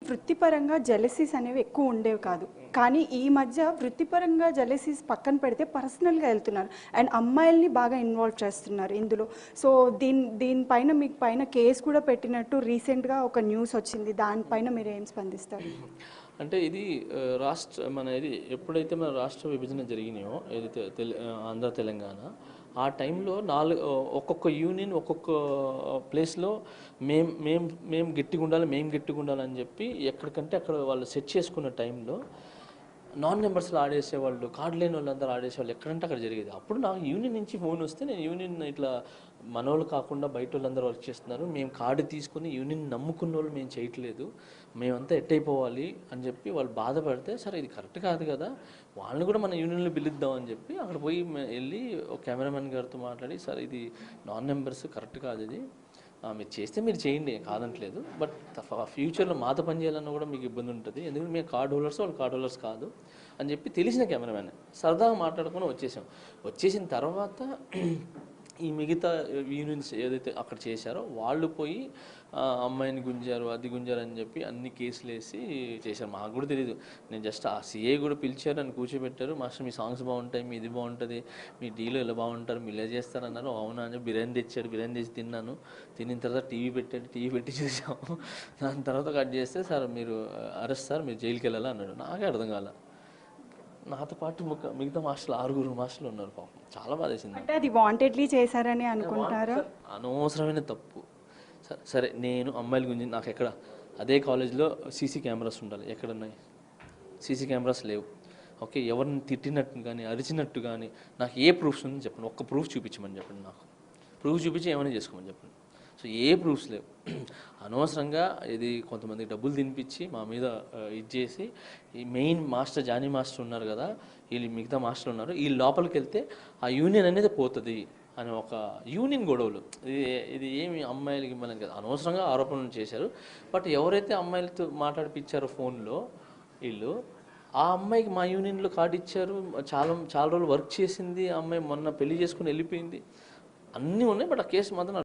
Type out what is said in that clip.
వృత్తిపరంగా జెలసీస్ అనేవి ఎక్కువ ఉండేవి కాదు. కానీ ఈ మధ్య వృత్తిపరంగా జెలసీస్ పక్కన పెడితే పర్సనల్‌గా వెళ్తున్నారు. అండ్ అమ్మాయిల్ని బాగా ఇన్వాల్వ్ చేస్తున్నారు ఇందులో. సో దీనిపైన మీకు పైన కేస్ కూడా పెట్టినట్టు రీసెంట్‌గా ఒక న్యూస్ వచ్చింది. దానిపైన మీరేం స్పందిస్తారు? అంటే ఇది మన ఇది ఎప్పుడైతే మన రాష్ట్ర విభజన జరిగినాయో ఏదైతే ఆంధ్ర తెలంగాణ ఆ టైంలో ఒక్కొక్క యూనియన్ ఒక్కొక్క ప్లేస్లో మేము గట్టిగా ఉండాలి అని చెప్పి ఎక్కడికంటే అక్కడ వాళ్ళు సెట్ చేసుకున్న టైంలో నాన్ మెంబర్స్లో ఆడేసేవాళ్ళు, కార్డు లేని వాళ్ళందరూ ఆడేసేవాళ్ళు, ఎక్కడంటే అక్కడ జరిగేది. అప్పుడు నాకు యూనియన్ నుంచి ఫోన్ వస్తే నేను యూనియన్ ఇట్లా మనోళ్ళు కాకుండా బయట వాళ్ళందరూ వర్క్ చేస్తున్నారు, మేము కార్డు తీసుకుని యూనియన్ నమ్ముకున్న వాళ్ళు మేము చేయట్లేదు, మేమంతా ఎట్టయిపోవాలి అని చెప్పి వాళ్ళు బాధపడితే, సరే ఇది కరెక్ట్ కాదు కదా, వాళ్ళని కూడా మన యూనియన్లో పిలుద్దాం అని చెప్పి అక్కడ పోయి వెళ్ళి ఒక కెమెరామెన్ గారితో మాట్లాడి, సార్ ఇది నాన్ మెంబర్స్ కరెక్ట్ కాదు, ఇది మీరు చేస్తే మీరు చేయండి కాదంటలేదు, బట్ ఫ్యూచర్లో మాతో పని చేయాలన్నా కూడా మీకు ఇబ్బంది ఉంటుంది, ఎందుకంటే మేము కార్డ్ హోల్డర్స్ వాళ్ళు కార్డ్ హోల్డర్స్ కాదు అని చెప్పి తెలిసిన కెమెరామెన్ సరదాగా మాట్లాడుకొని వచ్చేసిన తర్వాత ఈ మిగతా యూనియన్స్ ఏదైతే అక్కడ చేశారో వాళ్ళు పోయి అమ్మాయిని గుంజారు, అది గుంజారు అని చెప్పి అన్ని కేసులు వేసి చేశారు. మాకు కూడా తెలియదు, నేను జస్ట్ ఆ సిఐ కూడా పిలిచారు, అని కూర్చోబెట్టారు, మాస్టర్ మీ సాంగ్స్ బాగుంటాయి, మీ ఇది బాగుంటుంది, మీ డీలో ఇలా బాగుంటారు, మీరు ఇలా చేస్తారన్నారు. అవునా అని బిర్యానీ తెచ్చాడు, బిర్యానీ తెచ్చి తిన్నాను, తిన్న తర్వాత టీవీ పెట్టి చూసాము. దాని తర్వాత కట్ చేస్తే, సార్ మీరు అరెస్ట్, సార్ మీరు జైలుకి వెళ్ళాలి అన్నాడు. నాకే అర్థం కాల. నాతో పాటు మిగతా మాస్టర్లు 6 మాస్టర్లు ఉన్నారు, పాపం చాలా బాధ వేసింది. అంటే అది వాంటెడ్లీ చేశారని అనుకుంటారా? అనవసరమైన తప్పు. సరే నేను అమ్మాయిల గురించి నాకు ఎక్కడ అదే కాలేజ్లో సీసీ కెమెరాస్ ఉండాలి, ఎక్కడున్నాయి? సీసీ కెమెరాస్ లేవు. ఓకే, ఎవరిని తిట్టినట్టు కానీ అరిచినట్టు కానీ నాకు ఏ ప్రూఫ్స్ ఉందని చెప్పండి, ఒక్క ప్రూఫ్ చూపించమని చెప్పండి, నాకు ప్రూఫ్ చూపించి ఏమైనా చేసుకోమని చెప్పండి. సో ఏ ప్రూఫ్స్ లేవు. అనవసరంగా ఇది కొంతమందికి డబ్బులు తినిపించి మా మీద ఇది చేసి, ఈ మెయిన్ మాస్టర్ జానీ మాస్టర్ ఉన్నారు కదా, వీళ్ళు మిగతా మాస్టర్లు ఉన్నారు, ఈ లోపలికి వెళ్తే ఆ యూనియన్ అనేది పోతుంది అని ఒక యూనియన్ గొడవలు. ఇది ఏమి అమ్మాయిలకి ఇవ్వాలని కదా, అనవసరంగా ఆరోపణలు చేశారు. బట్ ఎవరైతే అమ్మాయిలతో మాట్లాడిపించారో ఫోన్లో వీళ్ళు, ఆ అమ్మాయికి మా యూనియన్లో కార్డు ఇచ్చారు, చాలా రోజులు వర్క్ చేసింది, ఆ అమ్మాయి మొన్న పెళ్లి చేసుకుని వెళ్ళిపోయింది, అన్నీ ఉన్నాయి. బట్ ఆ కేసు మాత్రం